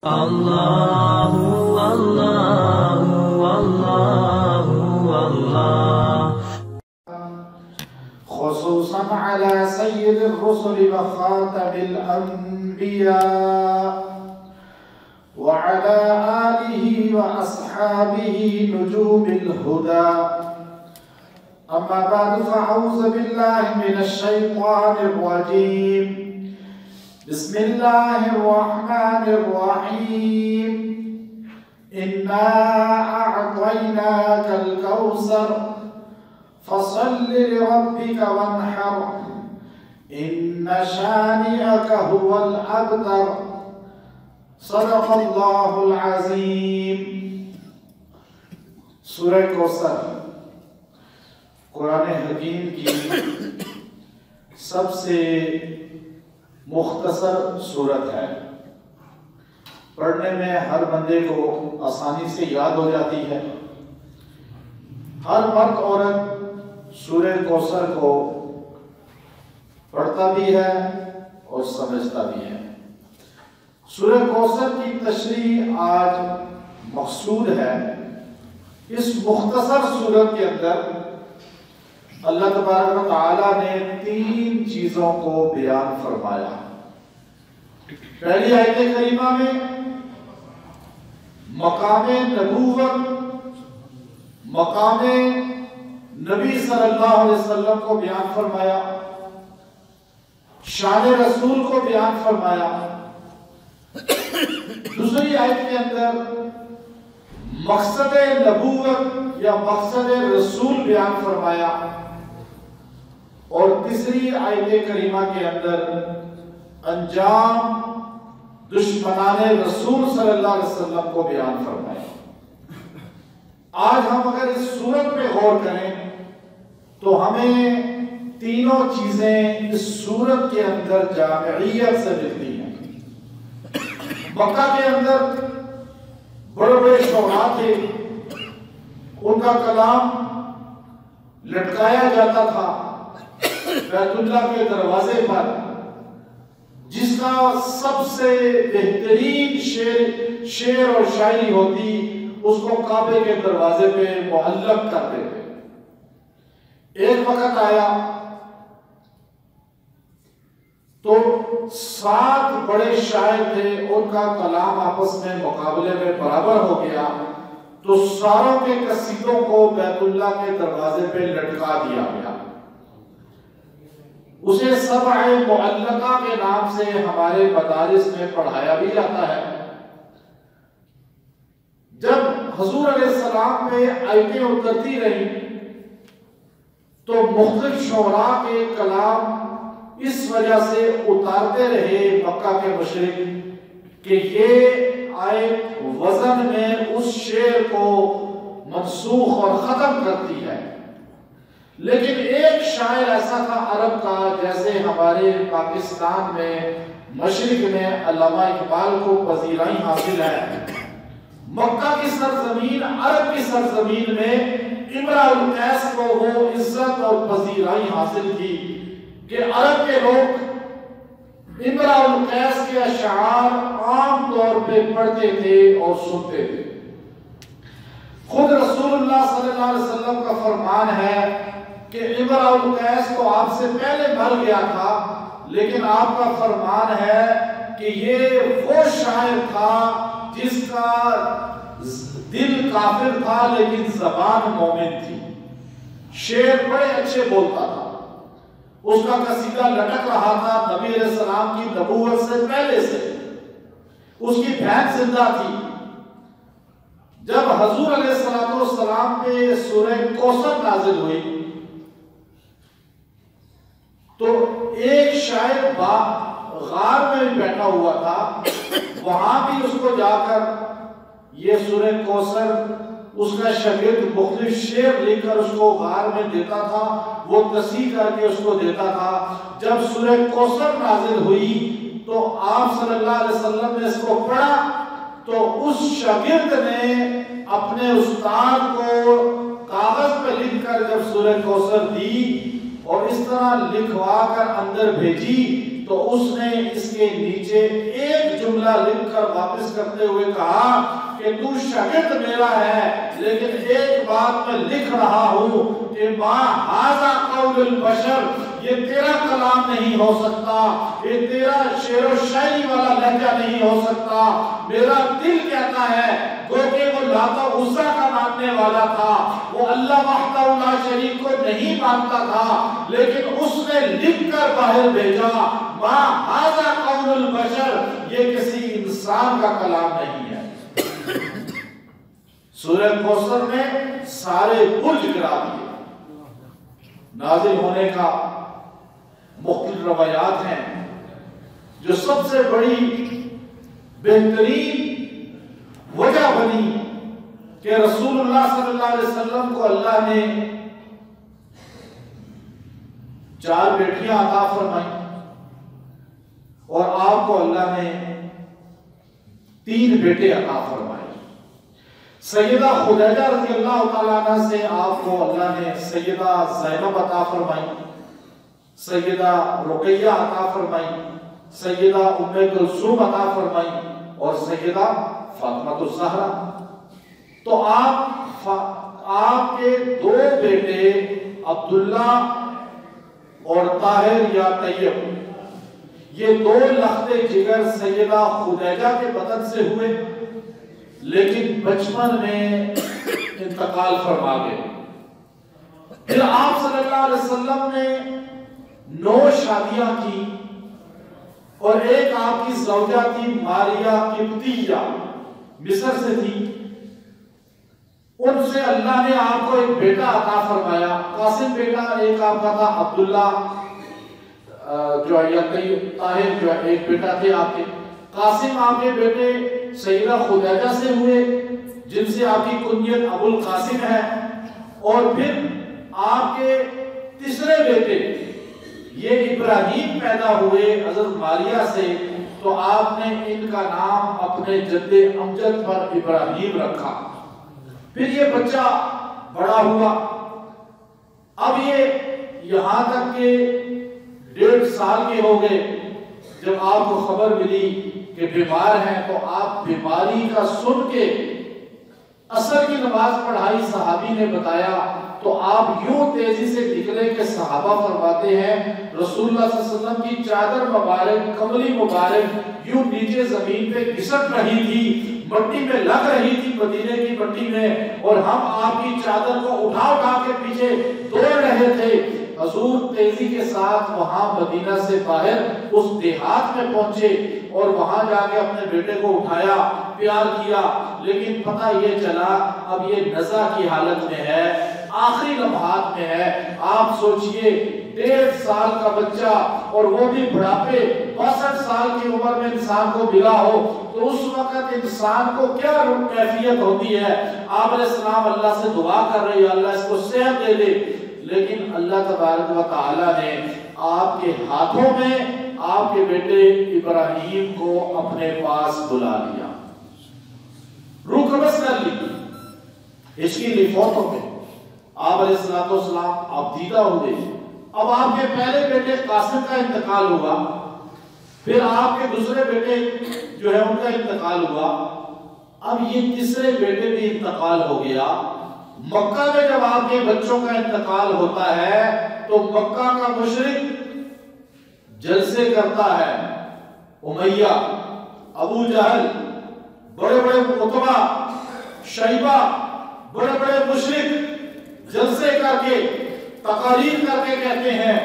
الله والله والله والله. خصوصا على سيد الرسل وخاتم الأنبياء وعلى آله وأصحابه نجوم الهدى. أما بعد فأعوذ بالله من الشيطان الرجيم. بسم الله الرحمن الرحيم. إنا أعطيناك الكوثر فصل لربك وانحر إن شانئك هو الأبتر. صدق اللہ العظیم. سورہ کوثر قرآن حکیم کی سب سے مختصر سورت ہے. پڑھنے میں ہر بندے کو آسانی سے یاد ہو جاتی ہے. ہر مرد عورت سورہ کوثر کو پڑھتا بھی ہے اور سمجھتا بھی ہے. سورہ کوثر کی تشریح آج مقصود ہے. اس مختصر سورت کے اندر اللہ تبارک و تعالیٰ نے 3 چیزوں کو بیان فرمایا. پہلی آیت کریمہ میں مقام نبوت، مقام نبی صلی اللہ علیہ وسلم کو بیان فرمایا، شان رسول کو بیان فرمایا. دوسری آیت کے اندر مقصد نبوت یا مقصد رسول بیان فرمایا، اور تیسری آیت کریمہ کے اندر انجام دشمنان رسول صلی اللہ علیہ وسلم کو بیان فرمایا. آج ہم اگر اس سورت پہ غور کریں تو ہمیں تینوں چیزیں اس سورت کے اندر جامعیت سے ملتی ہیں. مکہ کے اندر بڑے بڑے شعراء تھے، ان کا کلام لٹکایا جاتا تھا بیت اللہ کے دروازے پر، جس کا سب سے بہترین شعر اور شاعری ہوتی اس کو کعبے کے دروازے پہ معلق کرتے تھے. ایک وقت آیا تو 7 بڑے شاعر تھے، ان کا کلام آپس میں مقابلے میں برابر ہو گیا تو ساروں کے قصیدوں کو بیت اللہ کے دروازے پہ لٹکا دیا گیا. اسے سبع معلقہ کے نام سے ہمارے مدارس میں پڑھایا بھی جاتا ہے. جب حضور علیہ السلام پہ آیتیں اترتی رہی تو مختلف شعراء کے کلام اس وجہ سے اتارتے رہے مکہ کے مشرک کہ یہ آیت وزن میں اس شعر کو منسوخ اور ختم کرتی ہے. لیکن ایک شاعر ایسا تھا عرب کا، جیسے ہمارے پاکستان میں مشرق میں علامہ اقبال کو پذیرائی حاصل ہے. مکہ کی سرزمین، عرب کی سرزمین میں امرؤ القیس کو وہ عزت اور پذیرائی حاصل تھی کہ عرب کے لوگ امرؤ القیس کے اشعار عام طور پہ پڑھتے تھے اور سنتے تھے. خود رسول اللہ صلی اللہ علیہ وسلم کا فرمان ہے کہ امرؤ القیس تو آپ سے پہلے مر گیا تھا، لیکن آپ کا فرمان ہے کہ یہ وہ شاعر تھا جس کا دل کافر تھا لیکن زبان مومن تھی. شعر بڑے اچھے بولتا تھا، اس کا قصیدہ لٹک رہا تھا نبی علیہ السلام کی نبوت سے پہلے سے. اس کی بہن زندہ تھی. جب حضور علیہ السلام پہ سورہ کوثر نازل ہوئی تو ایک شاعر غار میں بیٹھا ہوا تھا، وہاں بھی اس کو جا کر یہ سورہ کوثر اس کا شاگرد مختلف شعر لکھ کر اس کو غار میں دیتا تھا، وہ تصحیح کر کے اس کو دیتا تھا. جب سورہ کوثر نازل ہوئی تو آپ صلی اللہ علیہ وسلم نے اس کو پڑھا تو اس شاگرد نے اپنے استاد کو کاغذ پہ لکھ کر جب سورہ کوثر دی اور اس طرح لکھوا کر اندر بھیجی تو اس نے اس کے نیچے ایک جملہ لکھ کر واپس کرتے ہوئے کہا کہ تو شاگرد میرا ہے، لیکن ایک بات میں لکھ رہا ہوں کہ ما ھذا قول البشر، یہ تیرا کلام نہیں ہو سکتا، یہ تیرا شعر و شاعری والا لہجہ نہیں ہو سکتا۔ میرا دل کہتا ہے گو کہ وہ لاتا عزا کا ماننے والا تھا، وہ اللہ وحدہ لا شریک کو نہیں مانتا تھا، لیکن اس نے لکھ کر باہر بھیجا ما ھذا قول البشر، یہ کسی انسان کا کلام نہیں ہے۔ سورہ کوثر میں سارے برج گرا دیے۔ نازل ہونے کا مختلف روایات ہیں، جو سب سے بڑی بہترین وجہ بنی کہ رسول اللہ صلی اللہ علیہ وسلم کو اللہ نے 4 بیٹیاں عطا فرمائیں اور آپ کو اللہ نے 3 بیٹے عطا فرمائے۔ سیدہ خدیجہ رضی اللہ تعالیٰ عنہ سے آپ کو اللہ نے سیدہ زینب عطا فرمائی، سیدہ رقیہ عطا فرمائی، سیدہ ام کلثوم عطا فرمائی اور سیدہ فاطمہ الزہرا۔ تو آپ کے 2 بیٹے عبداللہ اور طاہر یا طیب، یہ 2 لخت جگر سیدہ خدیجہ کے بدن سے ہوئے، لیکن بچپن میں انتقال فرما گئے۔ پھر آپ صلی اللہ علیہ وسلم نے 9 شادیاں کی اور ایک آپ کی زوجہ تھی ماریہ قبطیہ، مصر سے تھی، ان سے اللہ نے آپ کو ایک بیٹا عطا فرمایا، قاسم بیٹا ایک آپ کا تھا، عبداللہ جو ہے طاہر جو ہے ایک بیٹا تھے آپ کے، قاسم آپ کے بیٹے سیدہ خدیجہ سے ہوئے جن سے آپ کی کنیت ابو القاسم ہے، اور پھر آپ کے تیسرے بیٹے یہ ابراہیم پیدا ہوئے حضرت ماریہ سے، تو آپ نے ان کا نام اپنے جد امجد پر ابراہیم رکھا۔ پھر یہ بچہ بڑا ہوا، اب یہ یہاں تک کہ 1.5 سال کے ہو گئے، جب آپ کو خبر ملی کہ بیمار ہیں، تو آپ بیماری کا سن کے عصر کی نماز پڑھائی صحابی نے بتایا، تو آپ یوں تیزی سے نکلے کہ صحابہ فرماتے ہیں رسول اللہ صلی اللہ علیہ وسلم کی چادر مبارک، کملی مبارک یوں نیچے زمین پہ گھسٹ رہی تھی، مٹی میں لگ رہی تھی، مدینے کی مٹی میں، اور ہم آپ کی چادر کو اٹھا اٹھا کے پیچھے دوڑ رہے تھے۔ حضور تیزی کے ساتھ وہاں مدینہ سے باہر اس دیہات میں پہنچے اور وہاں جا کے اپنے بیٹے کو اٹھایا، پیار کیا، لیکن پتہ یہ چلا اب یہ نزع کی حالت میں ہے، آخری لمحات میں ہے۔ آپ سوچئے 1.5 سال کا بچہ اور وہ بھی بڑھاپے، 62 سال کی عمر میں انسان کو ملا ہو، تو اس وقت انسان کو کیا کیفیت ہوتی ہے۔ آپ علیہ السلام اللہ سے دعا کر رہے ہیں اللہ اس کو صحت دے دے، لیکن اللہ تبارک و تعالی نے آپ کے ہاتھوں میں آپ کے بیٹے ابراہیم کو اپنے پاس بلا لیا، روح قبض کر لی۔ اس کی لفاظوں میں آپ علیہ السلام آپ دیدہ ہوئے۔ اب آپ کے پہلے بیٹے قاسم کا انتقال ہوا، پھر آپ کے دوسرے بیٹے جو ہے ان کا انتقال ہوا، اب یہ تیسرے بیٹے بھی انتقال ہو گیا۔ مکہ میں جب آپ کے بچوں کا انتقال ہوتا ہے تو مکہ کا مشرک جلسے کرتا ہے، امیہ، ابو جہل، بڑے بڑے عتبہ، شیبہ، بڑے بڑے مشرک جلسے کر کے تقاریر کر کے کہتے ہیں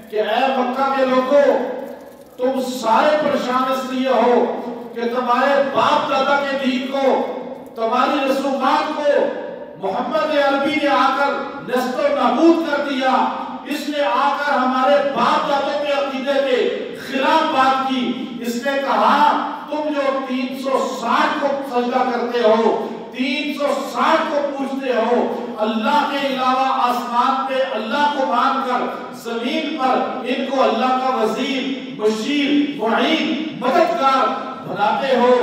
کہ اے مکہ کے لوگوں، تم سارے پریشان اس لیے ہو کہ تمہارے باپ دادا کے دین کو، تمہاری رسومات کو محمد عربی نے آ کر نست و نابود کر دیا۔ اس نے آ کر ہمارے باپ دادوں کے عقیدے کے خلاف بات کی۔ اس نے کہا تم جو 360 کو سجدہ کرتے ہو، 360 کو پوچھتے ہو، اللہ کے علاوہ آسمان پہ اللہ کو مان کر، زمین پر ان کو اللہ کا وزیر، مشیر، معین، مددگار بناتے ہو،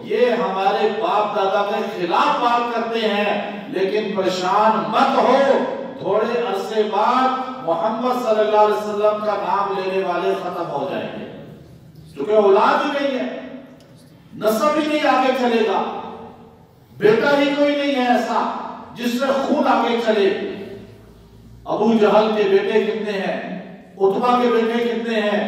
یہ ہمارے باپ دادا کے خلاف بات کرتے ہیں، لیکن پریشان مت ہو، تھوڑے عرصے بعد محمد صلی اللہ علیہ وسلم کا نام لینے والے ختم ہو جائیں گے۔ چونکہ اولاد ہی نہیں ہے، نسب ہی نہیں آگے چلے گا، بیٹا ہی کوئی نہیں ہے ایسا جس سے خون آگے چلے۔ ابو جہل کے بیٹے کتنے ہیں، عتبہ کے بیٹے کتنے ہیں،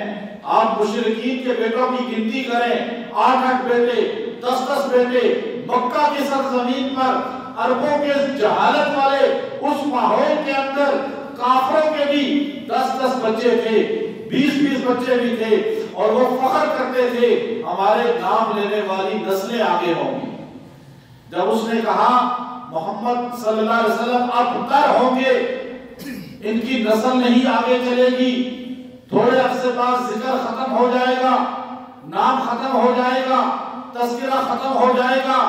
آپ مشرکین کے بیٹوں کی گنتی کریں، 8 بیٹے، 10 بیٹے، مکہ کی سرزمین پر عربوں کے جہالت والے اس ماحول کے اندر کافروں کے بھی 10 بچے تھے، 20 بچے بھی تھے، اور وہ فخر کرتے تھے ہمارے نام لینے والی نسلیں آگے ہوں گی۔ جب اس نے کہا محمد صلی اللہ علیہ وسلم اب تر ہوں گے، ان کی نسل نہیں آگے چلے گی، تھوڑے عرصے بعد ذکر ختم ہو جائے گا، نام ختم ہو جائے گا، تذکرہ ختم ہو جائے گا،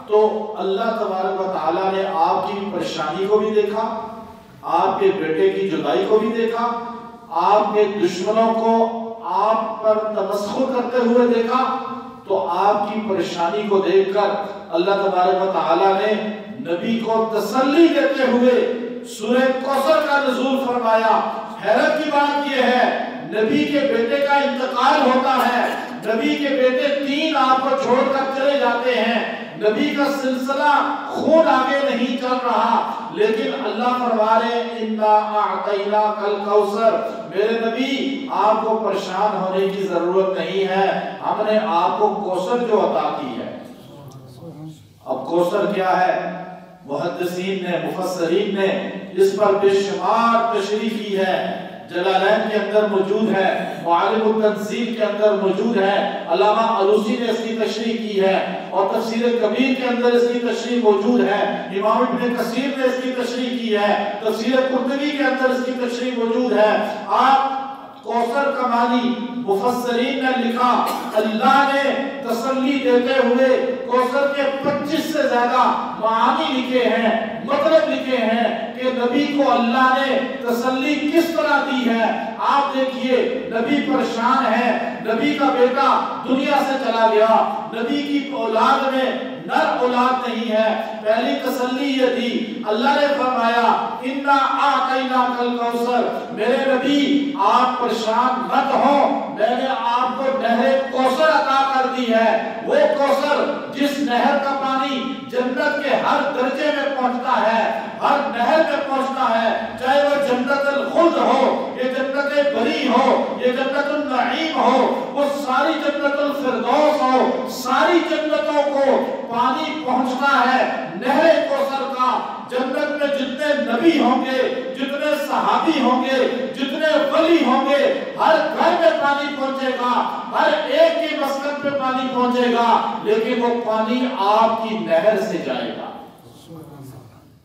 تو اللہ تبارک و تعالیٰ نے آپ کی پریشانی کو بھی دیکھا، آپ کے بیٹے کی جدائی کو بھی دیکھا، آپ کے دشمنوں کو آپ پر تمسخر کرتے ہوئے دیکھا، تو آپ کی پریشانی کو دیکھ کر اللہ تبارک و تعالیٰ نے نبی کو تسلی دیتے ہوئے سورہ کوثر کا نزول فرمایا۔ حیرت کی بات یہ ہے، نبی کے بیٹے کا انتقال ہوتا ہے، نبی کے بیٹے 3 آپ کو چھوڑ کر چلے جاتے ہیں، نبی کا سلسلہ خون آگے نہیں چل رہا، لیکن اللہ فرما رہے اِنَّا أَعْطَيْنَاكَ الْكَوْثَرَ، میرے نبی آپ کو پریشان ہونے کی ضرورت نہیں ہے، ہم نے آپ کو کوثر جو عطا کی ہے۔ اب کوثر کیا ہے؟ محدثین نے، مفسرین نے اس پر بے شمار تشریح کی ہے، جلالین کے اندر موجود ہے، معالم التنزیل کے اندر موجود ہے، علامہ علوسی نے اس کی تشریح کی ہے، اور تفسیر کبیر کے اندر اس کی تشریح موجود ہے، امام ابن کثیر نے اس کی تشریح کی ہے، تفسیر قرطبی کے اندر اس کی تشریح موجود ہے۔ آپ کوثر کا معنی مفسرین نے لکھا، اللہ نے تسلی دیتے ہوئے کوثر کے 25 سے زیادہ معانی لکھے ہیں، مطلب لکھے ہیں کہ نبی کو اللہ نے تسلی کس طرح دی ہے۔ آپ دیکھیے نبی پریشان ہے، نبی کا بیٹا دنیا سے چلا گیا، نبی کی اولاد میں نر اولاد نہیں ہے، پہلی تسلی یہ تھی، اللہ نے فرمایا اِنَّا أَعْطَيْنَاكَ الْكَوْثَرَ، میرے نبی آپ پریشان مت ہوں، میں نے آپ کو نہر کوثر عطا کر دی ہے، وہ کوثر جس نہر کا پانی جنت کے ہر درجے میں پہنچتا ہے، ہر نہر میں پہنچتا ہے، چاہے وہ جنت الخلد ہو، یہ جنت بری ہو، یہ جنت النعیم ہو، وہ ساری جنت الفردوس ہو، ساری جنتوں کو پانی پہنچتا ہے نہر کوثر کا۔ جنت میں جتنے نبی ہوں گے، جتنے صحابی ہوں گے، جتنے ولی ہوں گے، ہر گھر میں پانی پہنچے گا، ہر ایک کی مسکن پہ پانی پہنچے گا، لیکن وہ پانی آپ کی نہر سے جائے گا۔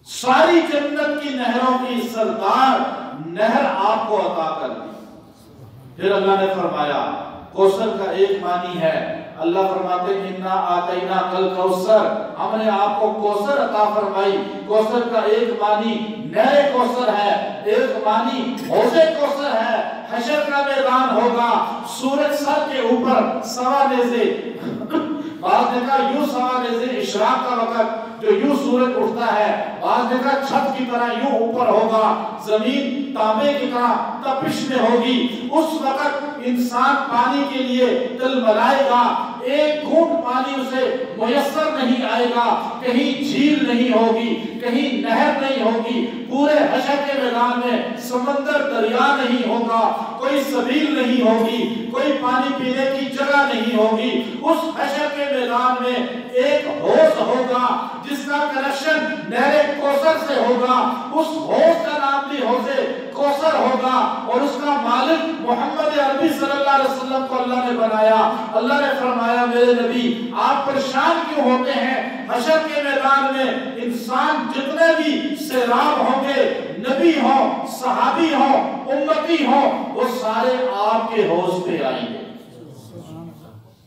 ساری جنت کی نہروں کی سردار نہر آپ کو عطا کر دی۔ پھر اللہ نے فرمایا کوثر کا ایک معنی ہے، اللہ فرماتے ہیں اِنَّا أَعْطَيْنَاكَ الْكَوْثَرَ، ہم نے آپ کو کوثر عطا فرمائی۔ کوثر کا ایک معنی نہر کوثر ہے، ایک معنی حوض کوثر ہے، حشر کا میدان ہوگا، سورج سر کے اوپر سوا نیزے، بعض نے کہا یوں سوا نیزے اشراق کا وقت جو یوں سورج اٹھتا ہے، بعض نے کہا چھت کی طرح یوں اوپر ہوگا، زمین تانبے کی طرح تپش میں ہوگی، اس وقت انسان پانی کے لیے تلملائے گا، ایک گھونٹ پانی اسے میسر نہیں آئے گا، کہیں جھیل نہیں ہوگی، کہیں نہر نہیں ہوگی، پورے حشر کے میدان میں سمندر دریا نہیں ہوگا، کوئی سبیل نہیں ہوگی، کوئی پانی پینے کی جگہ نہیں ہوگی، اس حشر کے میدان میں ایک حوض ہوگا جس کا کنیکشن نہر کوثر سے ہوگا، اس حوض کا نام بھی حوض کوثر ہوگا، اور اس کا مالک محمد عربی صلی اللہ علیہ وسلم کو اللہ نے بنایا۔ اللہ نے فرمایا میرے نبی آپ پریشان کیوں ہوتے ہیں؟ حشر کے میدان میں انسان جتنے بھی سیراب ہوں گے، نبی ہوں، صحابی ہوں، امتی ہوں، وہ سارے آپ کے حوض پہ آئیں گے۔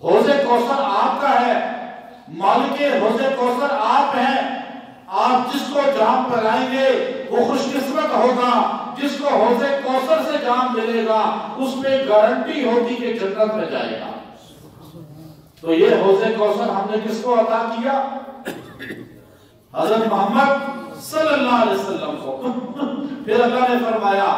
حوض کوثر آپ کا ہے، مالک حوض کوثر آپ ہیں، آپ جس کو جام پلائیں گے وہ خوش قسمت ہوگا، جس کو حوض کوثر سے جام ملے گا اس پہ گارنٹی ہوگی کہ جنت میں جائے گا۔ تو یہ حوض کوثر ہم نے کس کو عطا کیا؟ حضرت محمد صلی اللہ علیہ وسلم کو۔ پھر اللہ نے فرمایا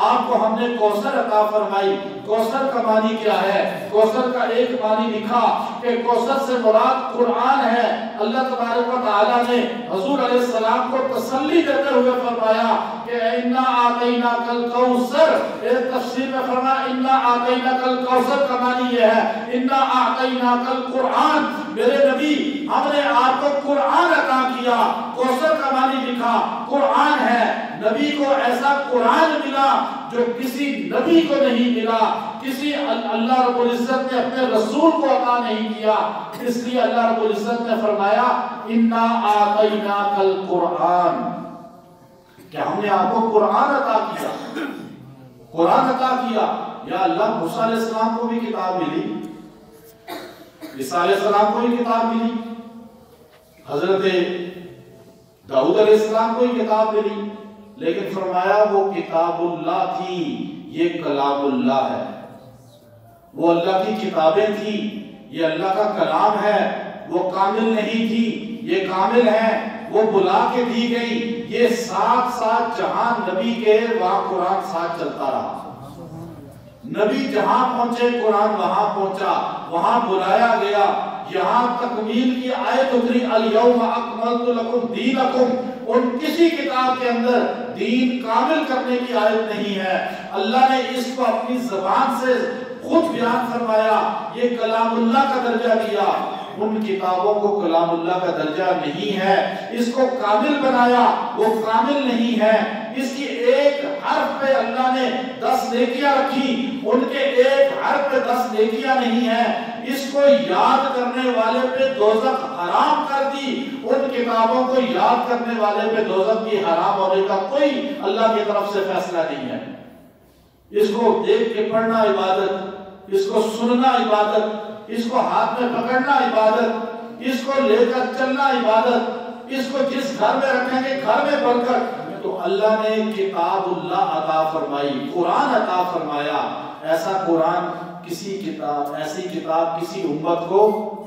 آپ کو ہم نے کوثر عطا فرمائی۔ کوثر کا معنی کیا ہے؟ کوثر کا ایک معنی لکھا کہ کوثر سے مراد قرآن ہے۔ اللہ تبارک و تعالیٰ نے حضور علیہ السلام کو تسلی دیتے ہوئے فرمایا کہ اِنَّا آتَيْنَاكَ الْكَوْثَرَ، ایک تفسیر میں فرمایا اِنَّا آتَيْنَاكَ الْكَوْثَرَ کا معنی یہ ہے اِنَّا آتَيْنَاكَ الْقُرْآنَ، میرے نبی ہم نے آپ کو قرآن عطا کیا۔ کوثر کا معنی لکھا قرآن ہے۔ نبی کو ایسا قرآن ملا جو کسی نبی کو نہیں ملا، کسی اللہ رب العزت نے اپنے رسول کو عطا نہیں کیا۔ اس لیے اللہ رب العزت نے فرمایا اِنَّا آتَيْنَاكَ الْقُرْآنَ، کہ ہم نے آپ کو قرآن عطا کیا، قرآن عطا کیا۔ یا اللہ، موسیٰ علیہ السلام کو بھی کتاب ملی، عیسیٰ علیہ السلام کو بھی کتاب ملی، حضرت داؤد علیہ السلام کو بھی کتاب ملی، لیکن فرمایا وہ کتاب اللہ تھی، یہ کلام اللہ ہے۔ وہ اللہ کی کتابیں تھی، یہ اللہ کا کلام ہے۔ وہ کامل نہیں تھی، یہ کامل ہے۔ وہ بلا کے دی گئی، یہ ساتھ ساتھ جہاں نبی کے وہاں قرآن ساتھ چلتا رہا۔ نبی جہاں پہنچے قرآن وہاں پہنچا، وہاں بلایا گیا، یہاں تکمیل کی آیت اتری الیوم اکملت لکم دینکم۔ ان کسی کتاب کے اندر دین کامل کرنے کی آیت نہیں ہے۔ اللہ نے اس کو اپنی زبان سے خود بیان فرمایا، یہ کلام اللہ کا درجہ دیا۔ ان کتابوں کو کلام اللہ کا درجہ نہیں ہے، اس کو کامل بنایا، وہ کامل نہیں ہے۔ اس کی ایک حرف پہ اللہ نے 10 نیکیاں رکھی، ان کے ایک حرف پہ 10 نیکیاں نہیں ہیں۔ اس کو یاد کرنے والے پہ دوزخ حرام کر دی، ان کتابوں کو یاد کرنے والے پہ دوزخ کی حرام ہونے کا کوئی اللہ کی طرف سے فیصلہ نہیں ہے۔ اس کو دیکھ کے پڑھنا عبادت، اس کو سننا عبادت، اس کو ہاتھ میں پکڑنا عبادت، اس کو لے کر چلنا عبادت، اس کو جس گھر میں رکھیں گے گھر میں برکت۔ تو اللہ نے کتاب اللہ عطا فرمائی، قرآن عطا فرمایا۔ ایسا قرآن کسی کتاب، ایسی کتاب کسی امت کو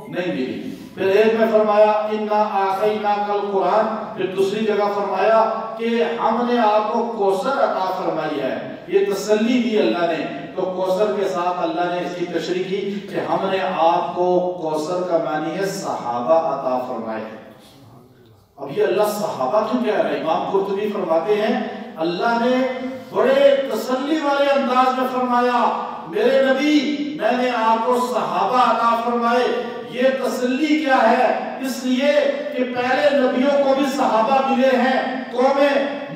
نہیں ملی۔ پھر ایک میں فرمایا اِنَّا آتَيْنَاكَ الْقُرْآنَ، پھر دوسری جگہ فرمایا کہ ہم نے آپ کو کوثر عطا فرمائی ہے۔ یہ تسلی دی اللہ نے۔ تو کوثر کے ساتھ اللہ نے اس کی تشریح کی کہ ہم نے آپ کو، کوثر کا معنی ہے صحابہ عطا فرمائے۔ اب یہ اللہ صحابہ کیوں کہہ رہا ہے؟ امام قرطبی فرماتے ہیں اللہ نے بڑے تسلی والے انداز میں فرمایا میرے نبی میں نے آپ کو صحابہ عطا فرمائے۔ یہ تسلی کیا ہے؟ اس لیے کہ پہلے نبیوں کو بھی صحابہ ملے ہیں۔ قوم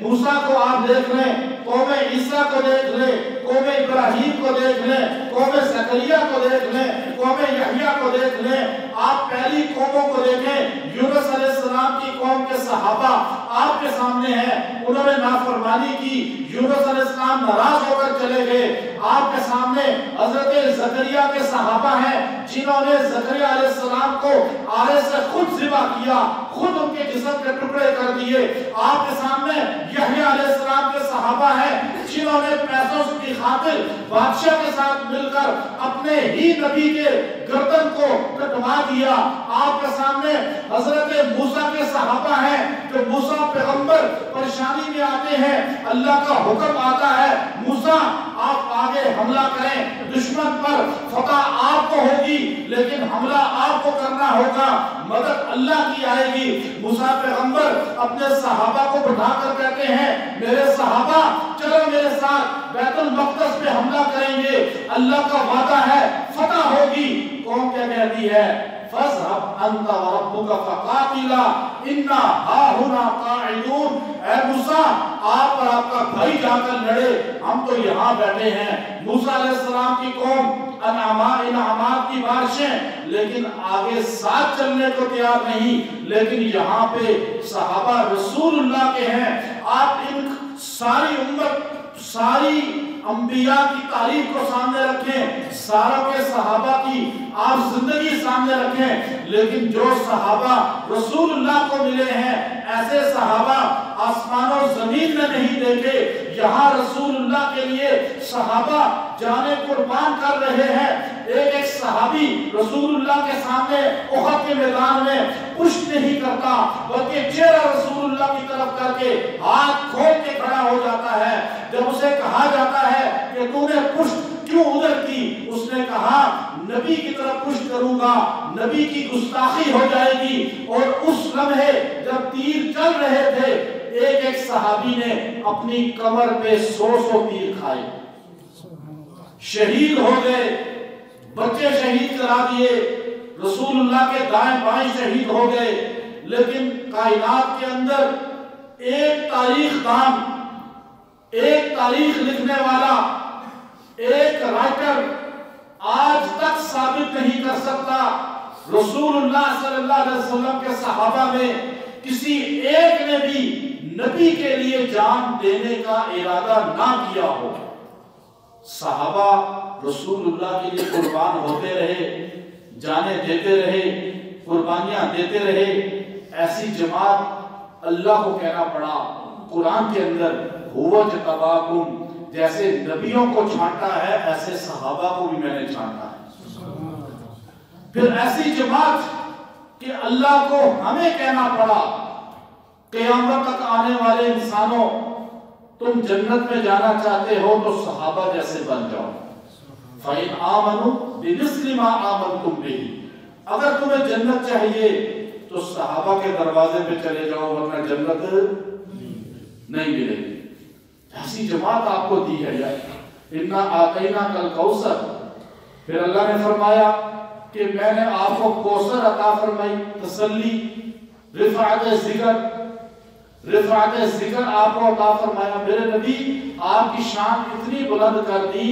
موسیٰ کو آپ دیکھ لیں، قوم عیسیٰ کو دیکھ لیں، قوم ابراہیم کو دیکھ لیں، قوم زکریا کو دیکھ لیں، قوم یحییٰ کو دیکھ لیں۔ آپ پہلی قوموں کو دیکھیں، یونس علیہ السلام کی قوم کے صحابہ آپ کے سامنے ہیں، انہوں نے نافرمانی کی، یونس علیہ السلام ناراض ہو کر چلے گئے۔ آپ کے سامنے حضرت زکریا کے صحابہ ہیں جنہوں نے زکریا علیہ السلام کو آرے سے خود ذبح کیا، خود ان کے جسم کے ٹکڑے کر دیے۔ آپ کے سامنے یحییٰ علیہ السلام کے صحابہ ہیں جنہوں نے پیسوں کی خاطر بادشاہ کے ساتھ مل کر اپنے ہی نبی کے گردن کو کٹوا دیا۔ آپ کے سامنے حضرت موسیٰ کے صحابہ ہیں کہ موسیٰ پیغمبر پریشانی میں آتے ہیں، اللہ کا حکم آتا ہے موسیٰ آپ آگے حملہ کریں، دشمن پر فتح آپ کو ہوگی لیکن حملہ آپ کو کرنا ہوگا، مدد اللہ کی آئے گی۔ موسیٰ پیغمبر اپنے صحابہ کو بٹھا کر کہتے ہیں میرے صحابہ چلو میرے ساتھ بیت المقدس پہ حملہ کریں گے، اللہ کا وعدہ ہے فتح ہوگی۔ قوم کیا کہتی ہے؟ فَاذْهَبْ أَنْتَ وَرَبُّكَ فَقَاتِلَا إِنَّا هَاهُنَا قَاعِدُونَ۔ اے موسیٰ آپ اور آپ کا بھائی جا کر لڑے، ہم تو یہاں بیٹھے ہیں۔ موسیٰ علیہ السلام کی قوم انعامات کی بارشیں، لیکن آگے ساتھ چلنے کو تیار نہیں۔ لیکن یہاں پہ صحابہ رسول اللہ کے ہیں۔ آپ ان ساری امت، ساری انبیاء کی تاریخ کو سامنے رکھیں، ساروں کے صحابہ کی آپ زندگی سامنے رکھیں، لیکن جو صحابہ رسول اللہ کو ملے ہیں ایسے صحابہ آسمان و زمین میں نہیں دیکھے۔ یہاں رسول اللہ کے لیے صحابہ جانیں قربان کر رہے ہیں۔ ایک ایک صحابی رسول اللہ کے سامنے احد کے میدان میں پشت نہیں کرتا بلکہ چہرہ رسول اللہ کی طرف کر کے ہاتھ کھول کے کھڑا ہو جاتا ہے۔ جب اسے کہا جاتا کہ تو نے پشت کیوں ادھر کی؟ اس نے کہا نبی کی طرف پشت کروں گا نبی کی گستاخی ہو جائے گی۔ اور اس لمحے جب تیر چل رہے تھے ایک ایک صحابی نے اپنی کمر پہ 100 تیر کھائے، شہید ہو گئے، بچے شہید کرا دیے، رسول اللہ کے دائیں بائیں شہید ہو گئے۔ لیکن کائنات کے اندر ایک تاریخ دان، ایک تاریخ لکھنے والا، ایک رائٹر آج تک ثابت نہیں کر سکتا رسول اللہ صلی اللہ علیہ وسلم کے صحابہ میں کسی ایک نے بھی نبی کے لیے جان دینے کا ارادہ نہ کیا ہو۔ صحابہ رسول اللہ کے لیے قربان ہوتے رہے، جانیں دیتے رہے، قربانیاں دیتے رہے۔ ایسی جماعت اللہ کو کہنا پڑا قرآن کے اندر ہوا جتباکم، جیسے نبیوں کو چھانٹا ہے ایسے صحابہ کو بھی میں نے چھانٹا ہے۔ پھر ایسی جماعت کہ اللہ کو ہمیں کہنا پڑا قیامت تک آنے والے انسانوں تم جنت میں جانا چاہتے ہو تو صحابہ جیسے بن جاؤ۔ فَإِنْ آمَنُوا بِمِثْلِ مَا آمَنْتُمْ بِهِ، اگر تمہیں جنت چاہیے تو صحابہ کے دروازے پہ چلے جاؤ ورنہ جنت نہیں ملے گی۔ ایسی جماعت آپ کو دی ہے یار۔ اِنَّا آتَيْنَاكَ الْكَوْثَرَ، پھر اللہ نے فرمایا کہ میں نے آپ کو کوثر عطا فرمائی، تسلی، رفعت ذکر آپ کو عطا فرمایا۔ میرے نبی آپ کی شان اتنی بلند کر دی،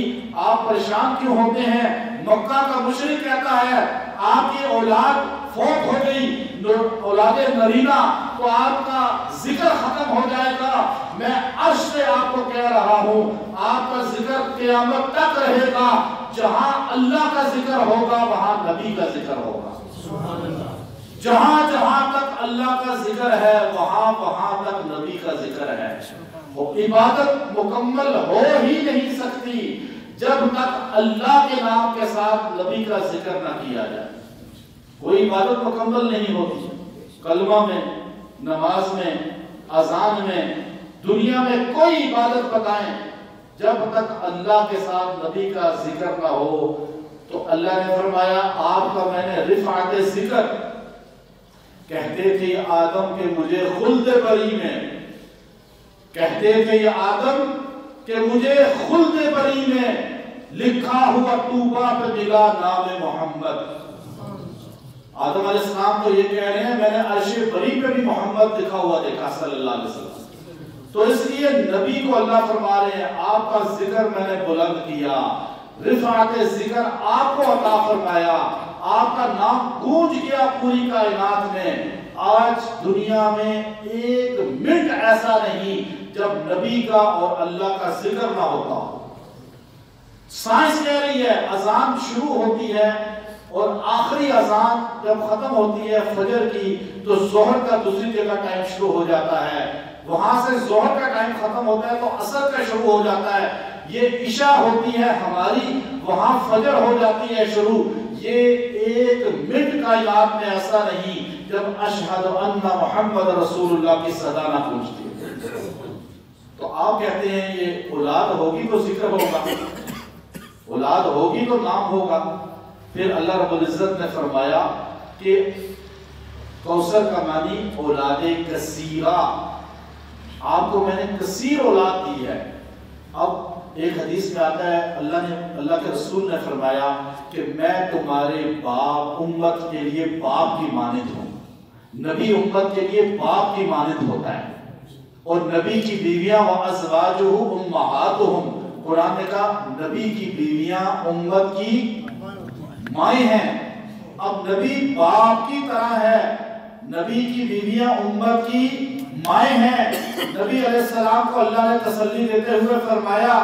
آپ پریشان کیوں ہوتے ہیں؟ مکہ کا مشرک کہتا ہے آپ کی اولاد فوت ہو گئی، اولاد نرینہ، تو آپ کا ذکر ختم ہو جائے گا۔ میں عرش سے آپ کو کہہ رہا ہوں آپ کا ذکر قیامت تک رہے گا، جہاں اللہ کا ذکر ہوگا وہاں نبی کا ذکر ہوگا۔ جہاں جہاں تک اللہ کا ذکر ہے وہاں وہاں تک نبی کا ذکر ہے۔ عبادت مکمل ہو ہی نہیں سکتی جب تک اللہ کے نام کے ساتھ نبی کا ذکر نہ کیا جائے۔ کوئی عبادت مکمل نہیں ہوتی۔ کلمہ میں، نماز میں، اذان میں، دنیا میں کوئی عبادت بتائیں جب تک اللہ کے ساتھ نبی کا ذکر نہ ہو۔ تو اللہ نے فرمایا آپ کا میں نے رفعت ذکر، کہتے تھے یہ آدم کہ مجھے خلد بری میں، کہتے تھے یہ آدم کہ مجھے خلد بری میں لکھا ہوا طوبہ پہ ملا نام محمد۔ آدم علیہ السلام تو یہ کہہ رہے ہیں میں نے عرش بری پہ بھی محمد لکھا ہوا دیکھا صلی اللہ علیہ وسلم۔ تو اس لیے نبی کو اللہ فرما رہے ہیں آپ کا ذکر میں نے بلند کیا، رفعت ذکر آپ کو عطا فرمایا، آپ کا نام گونج گیا پوری کائنات میں۔ آج دنیا میں ایک منٹ ایسا نہیں جب نبی کا اور اللہ کا ذکر نہ ہوتا ہو۔ سائنس کہہ رہی ہے اذان شروع ہوتی ہے اور آخری اذان جب ختم ہوتی ہے فجر کی تو ظہر کا دوسری جگہ ٹائم شروع ہو جاتا ہے، وہاں سے ظہر کا ٹائم ختم ہوتا ہے تو عصر کا شروع ہو جاتا ہے، یہ عشاء ہوتی ہے ہماری، وہاں فجر ہو جاتی ہے شروع۔ یہ ایک منٹ کائنات میں ایسا نہیں جب اشہد ان محمد رسول اللہ کی صدا نہ پہنچتی ہے۔ تو آپ کہتے ہیں یہ اولاد ہوگی تو ذکر ہوگا، اولاد ہوگی تو نام ہوگا۔ پھر اللہ رب العزت نے فرمایا کہ کوثر کا معنی اولاد کثیرہ، آپ کو میں نے کثیر اولاد دی ہے۔ اب ایک حدیث میں آتا ہے اللہ کے رسول نے فرمایا کہ میں تمہارے باپ امت کے لیے باپ کی مانند ہوں۔ نبی امت کے لیے باپ کی مانند ہوتا ہے، اور نبی کی بیویاں وَأَزْوَاجُهُ أُمَّهَاتُهُمْ، قرآن نے کہا نبی کی بیویاں امت کی مائیں ہیں۔ اب نبی باپ کی طرح ہے، نبی کی بیویاں امت کی مائیں ہیں۔ نبی علیہ السلام کو اللہ نے تسلی دیتے ہوئے فرمایا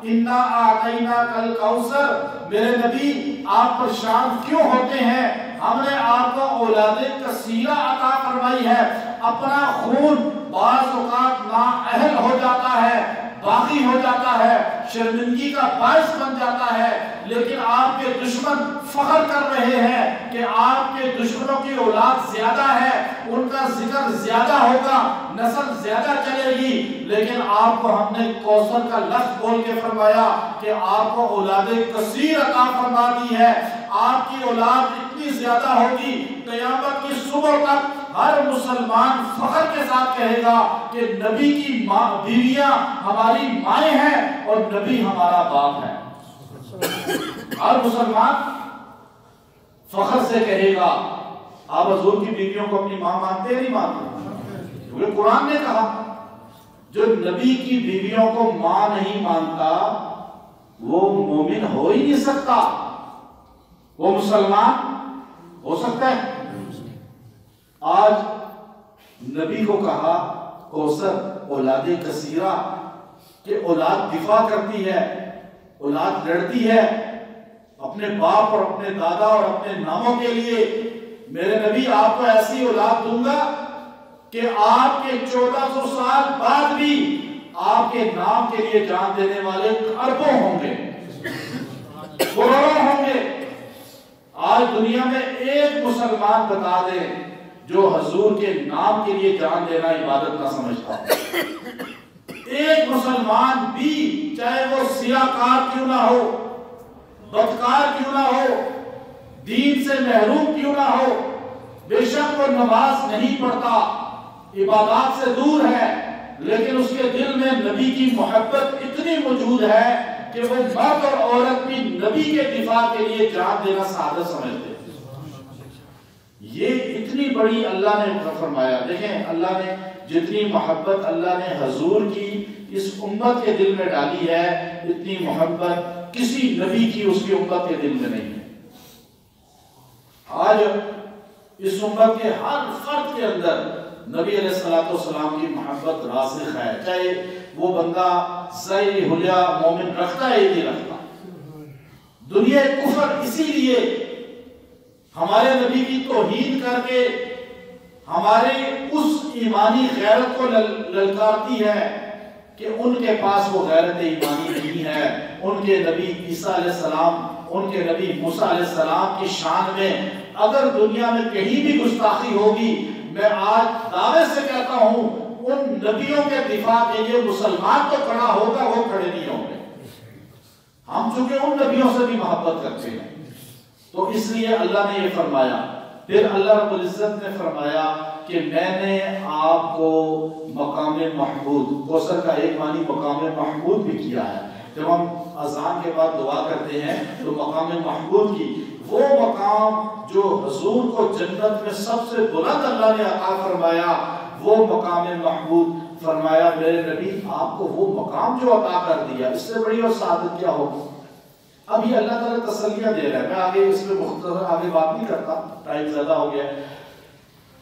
اِنَّا أَعْطَيْنَاكَ الْكَوْثَرَ، میرے نبی آپ پریشان کیوں ہوتے ہیں؟ ہم نے آپ کو اولاد کثیرہ عطا فرمائی ہے۔ اپنا خون بعض اوقات نااہل ہو جاتا ہے، باقی ہو جاتا ہے، شرمندگی کا باعث بن جاتا ہے، لیکن آپ کے دشمن فخر کر رہے ہیں کہ آپ کے دشمنوں کی اولاد زیادہ ہے، ان کا ذکر زیادہ ہوگا، نسل زیادہ چلے گی، لیکن آپ کو ہم نے کوثر کا لفظ بول کے فرمایا کہ آپ کو اولاد کثیر عطا فرما دی ہے، آپ کی اولاد اتنی زیادہ ہوگی قیامت کی صبح تک ہر مسلمان فخر کے ساتھ کہے گا کہ نبی کی بیویاں ہماری مائیں ہیں اور نبی ہمارا باپ ہے۔ ہر مسلمان فخر سے کہے گا۔ آپ حضور کی بیویوں کو اپنی ماں مانتے ہیں نہیں مانتے؟ کیونکہ قرآن نے کہا جو نبی کی بیویوں کو ماں نہیں مانتا وہ مومن ہو ہی نہیں سکتا، وہ مسلمان ہو سکتا ہے؟ آج نبی کو کہا کوثر اولاد کثیرہ کہ اولاد دفاع کرتی ہے، اولاد لڑتی ہے اپنے باپ اور اپنے دادا اور اپنے ناموں کے لیے۔ میرے نبی آپ کو ایسی اولاد دوں گا کہ آپ کے 1400 سال بعد بھی آپ کے نام کے لیے جان دینے والے اربوں ہوں گے، کروڑوں ہوں گے۔ آج دنیا میں ایک مسلمان بتا دے جو حضور کے نام کے لیے جان دینا عبادت نہ سمجھتا، ایک مسلمان بھی، چاہے وہ سیاہکار کیوں نہ ہو، بدکار کیوں نہ ہو، دین سے محروم کیوں نہ ہو، بے شک وہ نماز نہیں پڑھتا، عبادات سے دور ہے، لیکن اس کے دل میں نبی کی محبت اتنی موجود ہے کہ وہ مرد اور عورت بھی نبی کے دفاع کے لیے جان دینا سعادت سمجھتے۔ یہ اتنی بڑی اللہ نے فرمایا۔ دیکھیں اللہ نے جتنی محبت اللہ نے حضور کی اس امت کے دل میں ڈالی ہے، اتنی محبت کسی نبی کی اس کی امت کے دل میں نہیں ہے۔ آج اس امت کے ہر فرد کے اندر نبی علیہ السلام کی محبت راسخ ہے، چاہے وہ بندہ ظاہری حلیہ مومن رکھتا ہے یا نہیں رکھتا۔ دنیا کفر اسی لیے ہمارے نبی کی توہین کر کے ہمارے اس ایمانی غیرت کو للکارتی ہے کہ ان کے پاس وہ غیرت ایمانی نہیں ہے۔ ان کے نبی عیسیٰ علیہ السلام، ان کے نبی موسیٰ علیہ السلام کی شان میں اگر دنیا میں کہیں بھی گستاخی ہوگی، میں آج دعوے سے کہتا ہوں ان نبیوں کے دفاع کے لیے مسلمان تو کھڑا ہوگا، وہ کھڑے نہیں ہوں گے۔ ہم چونکہ ان نبیوں سے بھی محبت کرتے ہیں، تو اس لیے اللہ نے یہ فرمایا۔ پھر اللہ رب العزت نے فرمایا کہ میں نے آپ کو مقام محمود، کوثر کا ایک معنی مقام محمود بھی کیا ہے۔ جب ہم اذان کے بعد دعا کرتے ہیں تو مقام محمود کی، وہ مقام جو حضور کو جنت میں سب سے بلند اللہ نے عطا فرمایا، وہ مقام محمود فرمایا میرے نبی آپ کو وہ مقام جو عطا کر دیا، اس سے بڑی اور سعادت کیا ہوگی؟ اب یہ اللہ تعالیٰ تسلیاں دے رہا ہے۔ میں آگے اس میں مختصر آگے بات نہیں کرتا، ٹائم زیادہ ہو گیا ہے۔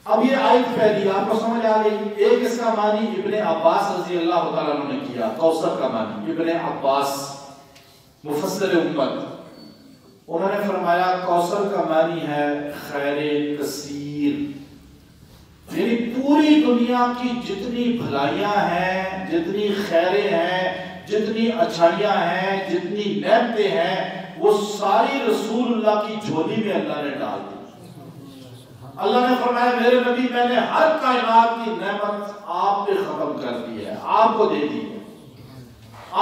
اب یہ آیت پہلی آپ کو سمجھ آ گئی۔ ایک اس کا معنی ابن عباس رضی اللہ تعالیٰ عنہ نے کیا، کوثر کا معنی ابن عباس مفسر امت، انہوں نے فرمایا کوثر کا معنی ہے خیر کثیر، یعنی پوری دنیا کی جتنی بھلائیاں ہیں، جتنی خیریں ہیں، جتنی اچھائیاں ہیں، جتنی نعمتیں ہیں، وہ ساری رسول اللہ کی جھولی میں اللہ نے ڈال دی۔ اللہ نے فرمایا میرے نبی میں نے ہر کائنات کی نعمت آپ پہ ختم کر دی ہے، آپ کو دے دی ہے،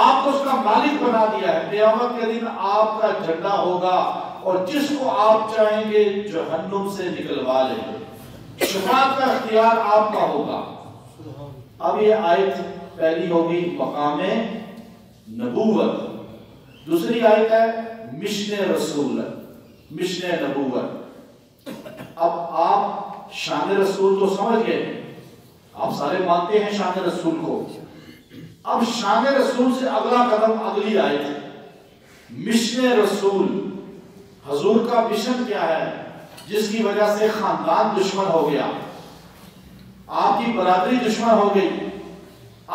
آپ کو اس کا مالک بنا دیا ہے۔ قیامت کے دن آپ کا جھنڈا ہوگا اور جس کو آپ چاہیں گے جہنم سے نکلوا لیں گے، شفاعت کا اختیار آپ کا ہوگا۔ اب یہ آیت پہلی ہوگی مقام نبوت، دوسری آیت ہے مشن رسول، مشن نبوت۔ اب آپ شان رسول تو سمجھ گئے، آپ سارے مانتے ہیں شان رسول کو۔ اب شان رسول سے اگلا قدم اگلی آیت مشن رسول، حضور کا مشن کیا ہے جس کی وجہ سے خاندان دشمن ہو گیا، آپ کی برادری دشمن ہو گئی،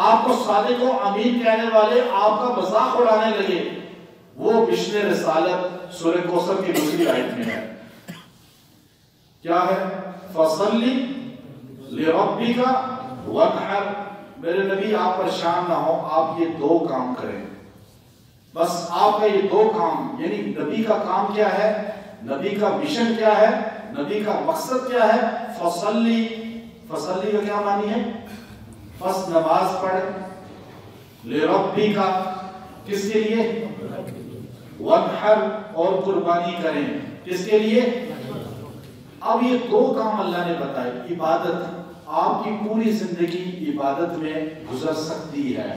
آپ کو صادق و امین کہنے والے آپ کا مذاق اڑانے لگے، وہ مشن رسالت سورہ کوثر کی دوسری آیت میں ہے۔ کیا ہے؟ فَصَلِّ لِرَبِّكَ وَانْحَرْ، میرے نبی آپ پریشان نہ ہو، آپ یہ دو کام کریں، بس آپ کا یہ دو کام، یعنی نبی کا کام کیا ہے، نبی کا مشن کیا ہے، نبی کا مقصد کیا ہے، فَصَلِّ فصلی کا کیا معنی ہے؟ بس نماز پڑھ لربی کا، کس کے لیے؟ وانحر، اور قربانی کریں، کس کے لیے؟ اب یہ دو کام اللہ نے بتائے. عبادت، آپ کی پوری زندگی عبادت میں گزر سکتی ہے.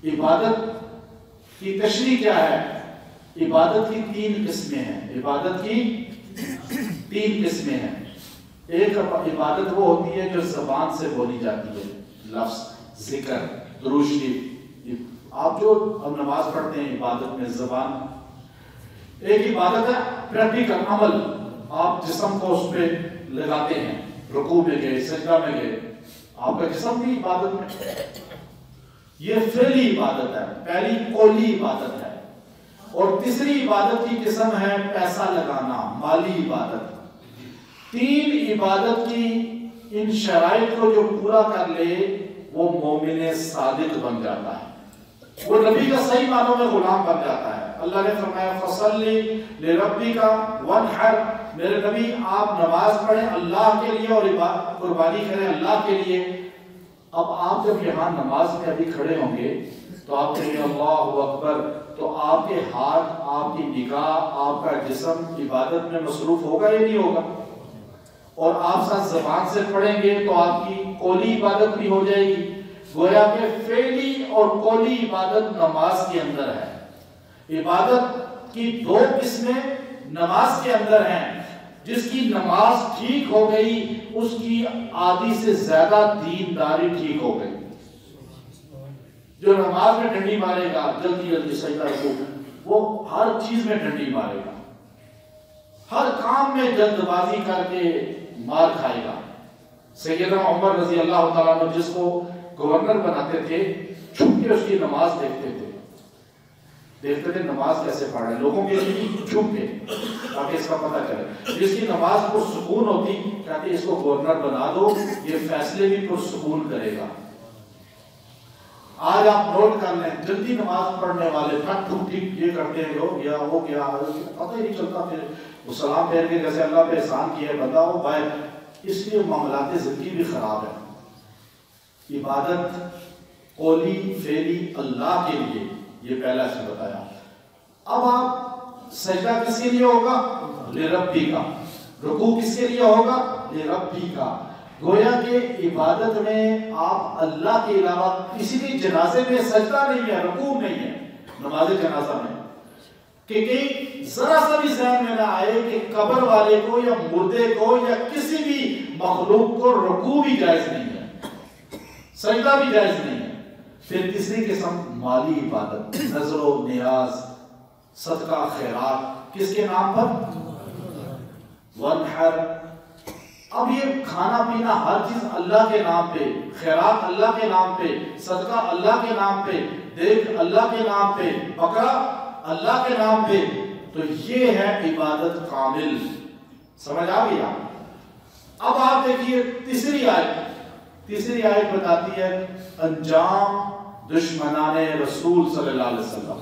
عبادت کی تشریح کیا ہے؟ عبادت کی 3 قسمیں ہیں. عبادت کی 3 قسمیں ہیں. ایک عبادت وہ ہوتی ہے جو زبان سے بولی جاتی ہے، لفظ، ذکر، درود شریف. آپ جو ہم نماز پڑھتے ہیں عبادت میں زبان. ایک عبادت ہے پریکٹیکل، عمل، آپ جسم کو اس پہ لگاتے ہیں، رکوع میں گئے، سجدہ میں گئے، آپ کا جسم بھی عبادت میں. یہ فعلی عبادت ہے، پہلی قولی عبادت ہے. اور تیسری عبادت کی قسم ہے پیسہ لگانا، مالی عبادت. 3 عبادت کی ان شرائط کو جو پورا کر لے وہ مومن صادق بن جاتا ہے، وہ نبی کا صحیح معنوں میں غلام بن جاتا ہے. اللہ نے فرمایا فصلی لربی کا وانحر، میرے نبی آپ نماز پڑھیں اللہ کے لیے اور قربانی کریں اللہ کے لیے. اب آپ جب یہاں نماز میں ابھی کھڑے ہوں گے تو آپ کہیں گے اللہ اکبر، تو آپ کے ہاتھ، آپ کی نگاہ، آپ کا جسم عبادت میں مصروف ہوگا یا نہیں ہوگا؟ اور آپ ساتھ زبان سے پڑھیں گے تو آپ کی قولی عبادت بھی ہو جائے گی. گویا کہ فعلی اور قولی عبادت نماز کے اندر ہے. عبادت کی 2 قسمیں نماز کے اندر ہیں. جس کی نماز ٹھیک ہو گئی اس کی آدھی سے زیادہ دینداری ٹھیک ہو گئی. جو نماز میں ڈنڈی مارے گا، جلدی جلدی سجدہ رکوع، وہ ہر چیز میں ڈنڈی مارے گا، ہر کام میں جلد بازی کر کے مار کھائے گا. سیدنا عمر رضی اللہ تعالیٰ عنہ جس کو گورنر بناتے تھے، چھپ کے اس کی نماز دیکھتے تھے نماز کیسے پڑھ رہے ہیں، لوگوں کے لیے چھپ کے تاکہ اس کا پتہ چلے. جس کی نماز پرسکون ہوتی کہتے اس کو گورنر بنا دو، یہ فیصلے بھی پرسکون کرے گا. آج آپ نوٹ کر لیں، جلدی نماز پڑھنے والے ٹھک ٹھک ٹھیک یہ کرتے ہیں، ہو گیا پتہ ہی نہیں چلتا، پھر وہ سلام پھیر کے جیسے اللہ پہ احسان کیا ہے بندہ وہ باہر. اس لیے معاملات زندگی بھی خراب ہے. عبادت قولی فعلی اللہ کے لیے، یہ پہلا سے بتایا. اب آپ سجدہ کس کے لیے ہوگا؟ لربی کا. رکوع کس کے لیے ہوگا؟ لربی کا. گویا کہ عبادت میں آپ اللہ کے علاوہ کسی بھی جنازے میں سجدہ نہیں ہے، رکوع نہیں ہے نماز جنازہ میں. کہ کہیں ذرا سا بھی ذہن میں نہ آئے کہ قبر والے کو یا مردے کو یا کسی بھی مخلوق کو رکوع بھی جائز نہیں ہے، سجدہ بھی جائز نہیں ہے. پھر تیسری قسم مالی عبادت، نذر و نیاز، صدقہ خیرات، کس کے نام پر؟ وانحر. اب یہ کھانا پینا ہر چیز اللہ کے نام پہ، خیرات اللہ کے نام پہ، صدقہ اللہ کے نام پہ، دیکھ اللہ کے نام پہ، بکرا اللہ کے نام پہ، تو یہ ہے عبادت کامل. سمجھ آ گیا؟ اب آپ دیکھیے تیسری آیت بتاتی ہے انجام دشمنان رسول صلی اللہ علیہ وسلم،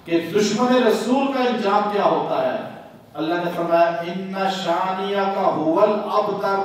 کہ دشمن رسول کا انجام کیا ہوتا ہے. اللہ نے فرمایا ان شانیک هو الابتر،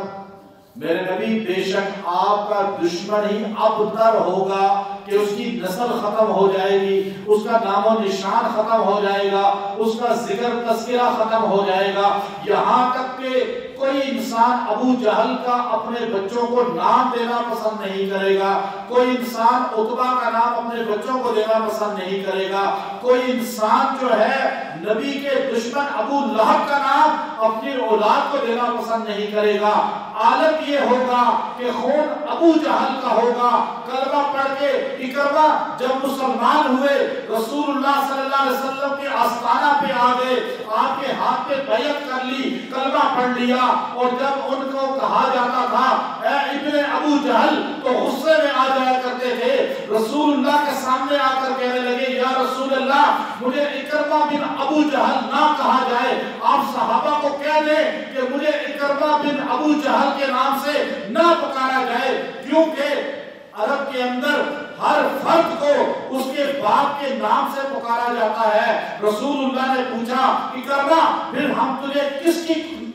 میرے نبی بے شک آپ کا دشمن ہی ابتر ہوگا، کہ اس کی نسل ختم ہو جائے گی، اس کا نام و نشان ختم ہو جائے گا، اس کا ذکر تذکرہ ختم ہو جائے گا. یہاں تک کہ کوئی انسان ابو جہل کا اپنے بچوں کو نام دینا پسند نہیں کرے گا، کوئی انسان عتبہ کا نام اپنے بچوں کو دینا پسند نہیں کرے گا، کوئی انسان جو ہے نبی کے دشمن ابو لہب کا نام اپنی اولاد کو دینا پسند نہیں کرے گا. عالم یہ ہوگا کہ خون ابو جہل کا ہوگا. کلمہ پڑھ کے اکرمہ جب مسلمان ہوئے، رسول اللہ صلی اللہ علیہ وسلم کے آستانہ پہ آ گئے، آپ کے ہاتھ پہ بیعت کر لی، کلمہ پڑھ لیا، اور جب ان کو کہا جاتا تھا اے ابن ابو جہل تو غصے میں آ جایا کرتے تھے. رسول اللہ کے سامنے آ کر کہنے لگے یا رسول اللہ مجھے اکرمہ بن ابو جہل نہ کہا جائے، آپ صحابہ کو کہہ دیں کہ مجھے اکرمہ بن ابو جہل کے نام سے نہ پکارا جائے، کیونکہ عرب کے اندر ہر فرد کو اس کے باپ کے نام سے پکارا جاتا ہے. رسول اللہ نے پوچھا اکرمہ پھر ہم تجھے کس کی